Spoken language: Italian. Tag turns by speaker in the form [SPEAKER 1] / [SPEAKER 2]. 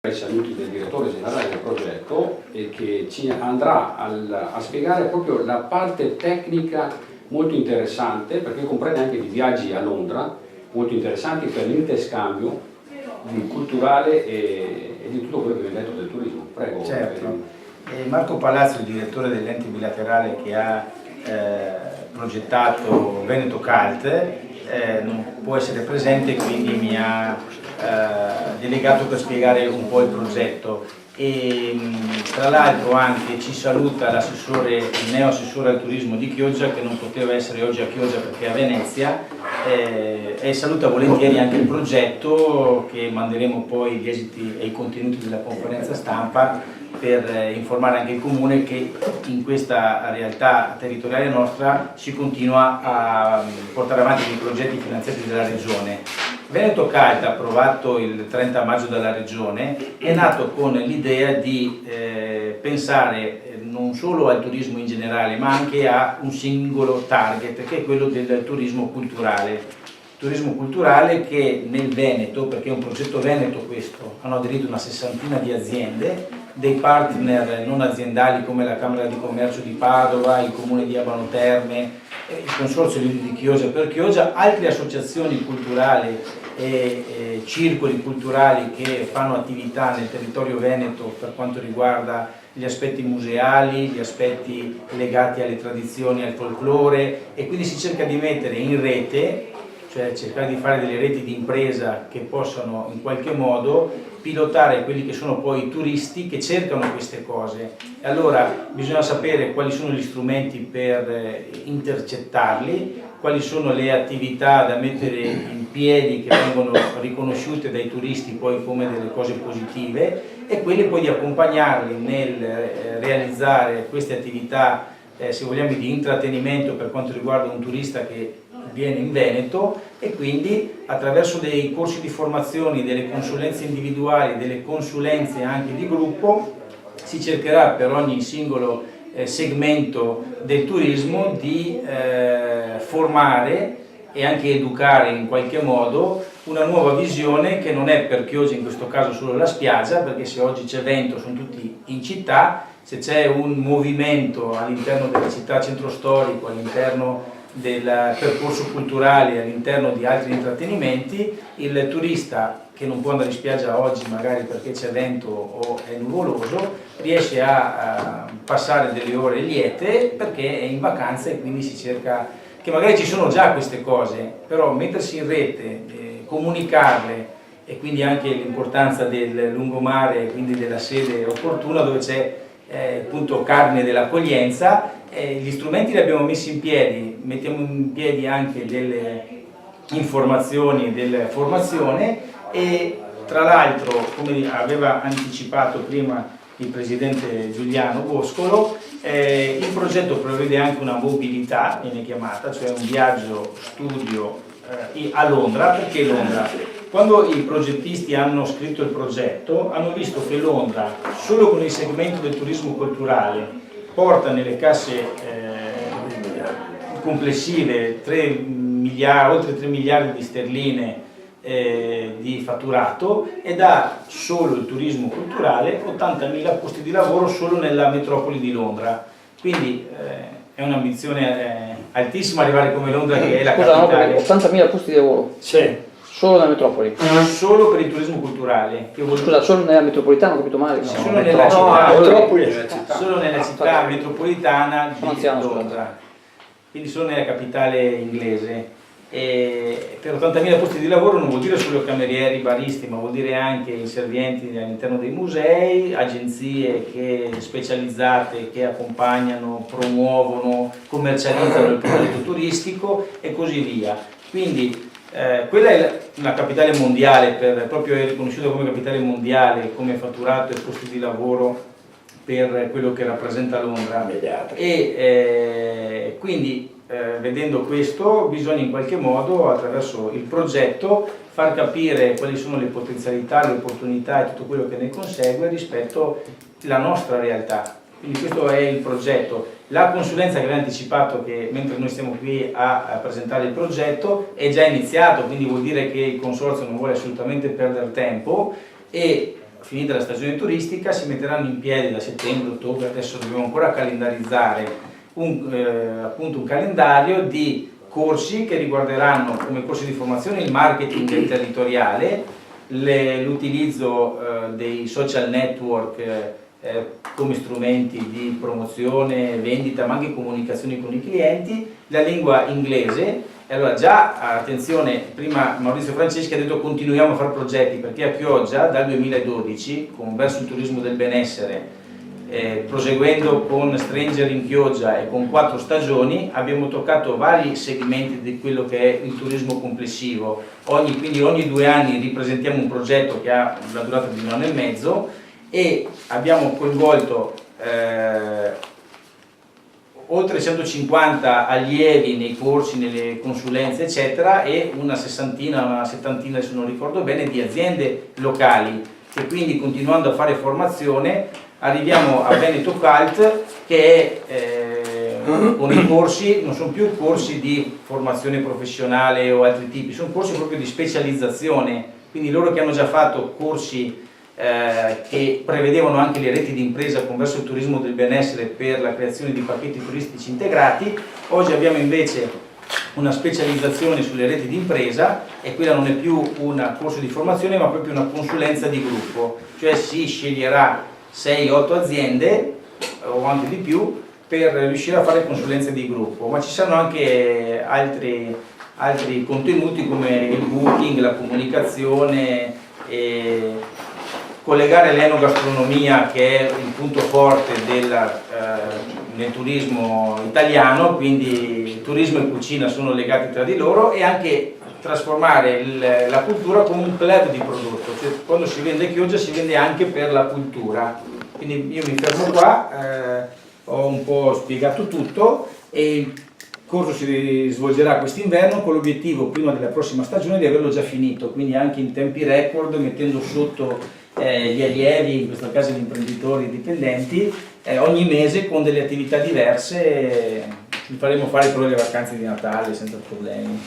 [SPEAKER 1] I saluti del direttore generale del progetto e che ci andrà a spiegare proprio la parte tecnica molto interessante, perché comprende anche di viaggi a Londra molto interessanti per l'interscambio culturale e di tutto quello che viene detto del turismo. Prego.
[SPEAKER 2] Certo. Marco Palazzo, il direttore dell'ente bilaterale che ha progettato Veneto Cult, non può essere presente, quindi mi ha delegato per spiegare un po' il progetto. E tra l'altro anche ci saluta l'assessore, il neo assessore al turismo di Chioggia, che non poteva essere oggi a Chioggia perché è a Venezia, e saluta volentieri anche il progetto, che manderemo poi gli esiti e i contenuti della conferenza stampa per informare anche il Comune che in questa realtà territoriale nostra si continua a portare avanti dei progetti finanziati dalla Regione. Veneto Cult, approvato il 30 maggio dalla Regione, è nato con l'idea di pensare non solo al turismo in generale, ma anche a un singolo target, che è quello del turismo culturale. Turismo culturale che nel Veneto, perché è un progetto veneto questo, hanno aderito una sessantina di aziende, dei partner non aziendali come la Camera di Commercio di Padova, il Comune di Abano Terme, il Consorzio di Chioggia per Chioggia, altre associazioni culturali e circoli culturali che fanno attività nel territorio veneto per quanto riguarda gli aspetti museali, gli aspetti legati alle tradizioni, al folklore, e quindi si cerca di mettere in rete, cioè cercare di fare delle reti di impresa che possano in qualche modo pilotare quelli che sono poi i turisti che cercano queste cose. E allora bisogna sapere quali sono gli strumenti per intercettarli, quali sono le attività da mettere in piedi che vengono riconosciute dai turisti poi come delle cose positive, e quelli poi di accompagnarli nel realizzare queste attività, se vogliamo, di intrattenimento per quanto riguarda un turista che viene in Veneto, e quindi attraverso dei corsi di formazione, delle consulenze individuali, delle consulenze anche di gruppo, si cercherà per ogni singolo segmento del turismo di formare e anche educare in qualche modo una nuova visione che non è per Chioggia in questo caso solo la spiaggia, perché se oggi c'è vento sono tutti in città, se c'è un movimento all'interno della città centro storico, all'interno del percorso culturale, all'interno di altri intrattenimenti, il turista che non può andare in spiaggia oggi magari perché c'è vento o è nuvoloso riesce a passare delle ore liete perché è in vacanza, e quindi si cerca, che magari ci sono già queste cose, però mettersi in rete, comunicarle, e quindi anche l'importanza del lungomare, quindi della sede opportuna dove c'è appunto carne dell'accoglienza. Gli strumenti li abbiamo messi in piedi, mettiamo in piedi anche delle informazioni e della formazione, e tra l'altro, come aveva anticipato prima il presidente Giuliano Boscolo, il progetto prevede anche una mobilità, viene chiamata, cioè un viaggio studio a Londra. Perché Londra? Quando i progettisti hanno scritto il progetto hanno visto che Londra, solo con il segmento del turismo culturale, porta nelle casse complessive oltre 3 miliardi di sterline di fatturato, e dà solo il turismo culturale 80.000 posti di lavoro solo nella metropoli di Londra. Quindi è un'ambizione altissima arrivare come Londra, che è la capitale.
[SPEAKER 3] 80.000 posti di lavoro?
[SPEAKER 2] Sì.
[SPEAKER 3] Solo nella metropoli?
[SPEAKER 2] Solo per il turismo culturale.
[SPEAKER 3] Scusa, solo nella metropolitana, ho capito male? No,
[SPEAKER 2] solo nella città,
[SPEAKER 3] solo
[SPEAKER 2] nella città metropolitana di
[SPEAKER 3] anziano,
[SPEAKER 2] Londra, quindi solo nella capitale inglese. E per 80.000 posti di lavoro non vuol dire solo camerieri, baristi, ma vuol dire anche inservienti all'interno dei musei, agenzie specializzate che accompagnano, promuovono, commercializzano il prodotto turistico e così via. Quindi quella è una capitale mondiale, proprio è riconosciuta come capitale mondiale, come fatturato e posti di lavoro per quello che rappresenta Londra. E quindi vedendo questo bisogna in qualche modo, attraverso il progetto, far capire quali sono le potenzialità, le opportunità e tutto quello che ne consegue rispetto alla nostra realtà. Quindi questo è il progetto. La consulenza che aveva anticipato, che mentre noi stiamo qui a presentare il progetto, è già iniziato, quindi vuol dire che il consorzio non vuole assolutamente perdere tempo, e finita la stagione turistica, si metteranno in piedi da settembre, ottobre, adesso dobbiamo ancora calendarizzare appunto un calendario di corsi che riguarderanno come corsi di formazione il marketing territoriale, l'utilizzo dei social network come strumenti di promozione, vendita, ma anche comunicazione con i clienti, la lingua inglese. E allora già, attenzione, prima Maurizio Franceschi ha detto continuiamo a fare progetti, perché a Chioggia dal 2012, verso il turismo del benessere, proseguendo con Stranger in Chioggia e con 4 stagioni, abbiamo toccato vari segmenti di quello che è il turismo complessivo. Quindi ogni 2 anni ripresentiamo un progetto che ha la durata di 1 anno e mezzo e abbiamo coinvolto oltre 150 allievi nei corsi, nelle consulenze eccetera, e una settantina, se non ricordo bene, di aziende locali, e quindi continuando a fare formazione arriviamo a Veneto Cult, che è con i corsi, non sono più corsi di formazione professionale o altri tipi, sono corsi proprio di specializzazione, quindi loro che hanno già fatto corsi che prevedevano anche le reti di impresa converso il turismo del benessere per la creazione di pacchetti turistici integrati, oggi abbiamo invece una specializzazione sulle reti di impresa, e quella non è più un corso di formazione ma proprio una consulenza di gruppo, cioè si sceglierà 6-8 aziende o anche di più per riuscire a fare consulenze di gruppo, ma ci saranno anche altri contenuti come il booking, la comunicazione, e collegare l'enogastronomia, che è il punto forte nel turismo italiano, quindi turismo e cucina sono legati tra di loro, e anche trasformare la cultura come un club di prodotto, cioè quando si vende Chioggia si vende anche per la cultura. Quindi io mi fermo qua, ho un po' spiegato tutto, e il corso si svolgerà quest'inverno con l'obiettivo, prima della prossima stagione, di averlo già finito, quindi anche in tempi record, mettendo sotto gli allievi, in questo caso gli imprenditori dipendenti, ogni mese con delle attività diverse. Vi faremo fare però le vacanze di Natale senza problemi.